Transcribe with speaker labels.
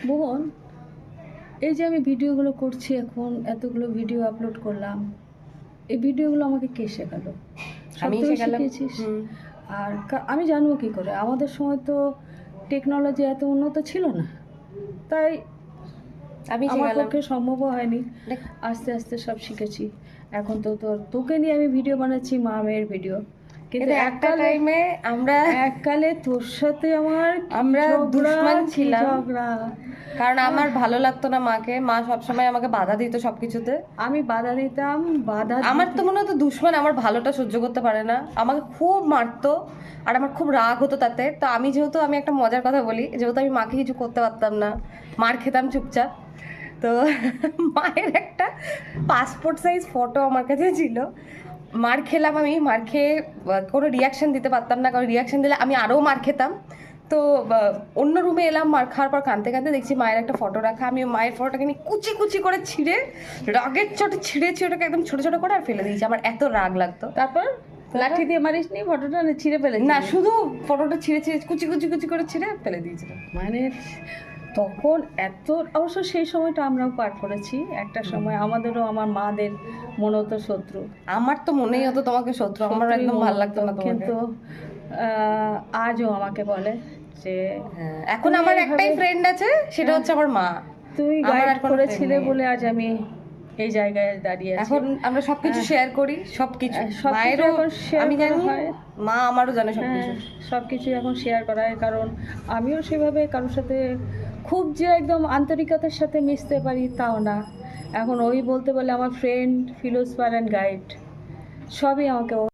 Speaker 1: বোন, এই যে আমি ভিডিওগুলো করছি এখন, এতগুলো ভিডিও আপলোড করলাম, এই ভিডিওগুলো আমাকে কে শেখালো?
Speaker 2: আমি
Speaker 1: সব তুই
Speaker 2: শেখালাম।
Speaker 1: শিখিয়েছিস। আর আমি জানবো কি করে? আমাদের সময় তো টেকনোলজি এত উন্নত ছিল না, তাই
Speaker 2: আমি
Speaker 1: আমার
Speaker 2: শেখালাম।
Speaker 1: পক্ষে সম্ভবও হয়নি।
Speaker 2: দেখ,
Speaker 1: আস্তে আস্তে সব শিখেছি। এখন তো তোকে নিয়ে আমি ভিডিও বানাচ্ছি, মা মেয়ের ভিডিও, কিন্তু
Speaker 2: একটা টাইমে
Speaker 1: এককালে তোর সাথে
Speaker 2: আমরা দুশমন
Speaker 1: কি
Speaker 2: ছিলাম।
Speaker 1: ঝগড়া!
Speaker 2: কারণ আমার ভালো লাগতো না মাকে, মা সবসময় আমাকে বাধা দিত সবকিছুতে।
Speaker 1: আমি বাধা দিতাম,
Speaker 2: আমার তো মনে হতো দুশমন আমার ভালোটা সহ্য করতে পারে না, আমাকে খুব মারতো আর আমার খুব রাগ হতো তাতে। তো আমি একটা মজার কথা বলি, যেহেতু আমি মাকে কিছু করতে পারতাম না, মার খেতাম চুপচাপ। তো মায়ের একটা পাসপোর্ট সাইজ ফটো আমার কাছে ছিল। মার খেলাম, আমি মার খেয়ে কোনো রিয়াকশন দিতে পারতাম না, কারণ রিয়াকশন দিলে আমি আরও মার খেতাম। তো অন্য রুমে এলাম, মার খাওয়ার পর কাঁদতে কাঁদতে দেখছি মায়ের একটা ফটো রাখা। আমি মায়ের ফটোটাকে নিয়ে কুচি কুচি করে ছিঁড়ে, রাগের চোটে ছিঁড়েছি ওটাকে একদম ছোটো ছোটো করে আর ফেলে দিয়েছি। আমার এত রাগ লাগতো।
Speaker 1: তারপর লাঠি দিয়ে মারিস নি? ফটোটা ছিঁড়ে ফেলে
Speaker 2: না, শুধু ফটোটা ছিঁড়ে ছিঁড়ে কুচি কুচি কুচি করে ছিঁড়ে ফেলে দিয়েছিলাম।
Speaker 1: মানে তখন এত, অবশ্য সেই সময়টা আমরাও পার করেছি। একটা সময় আমাদেরও, আমার মাদের মনে হতো শত্রু।
Speaker 2: আমার তো মনেই হতো তোমাকে শত্রু, আমার একদম ভালো লাগতো না তোমাকে।
Speaker 1: কিন্তু আজও আমাকে বলে যে
Speaker 2: এখন আমার একটাই ফ্রেন্ড আছে, সেটা হচ্ছে আমার মা।
Speaker 1: তুই গাইড করেছিলে বলে আজ আমি এই জায়গায় দাঁড়িয়ে আছি।
Speaker 2: এখন আমরা সবকিছু শেয়ার করি, সবকিছু মায়েরও আমি জানি, মা আমারও জানে সবকিছু।
Speaker 1: সবকিছু এখন শেয়ার করা হয়, কারণ আমিও সেভাবে কারোর সাথে খুব যে একদম আন্তরিকতার সাথে মিশতে পারি তাও না। এখন ওই বলতে বলে আমার ফ্রেন্ড, ফিলোসফার অ্যান্ড গাইড সবই আমাকে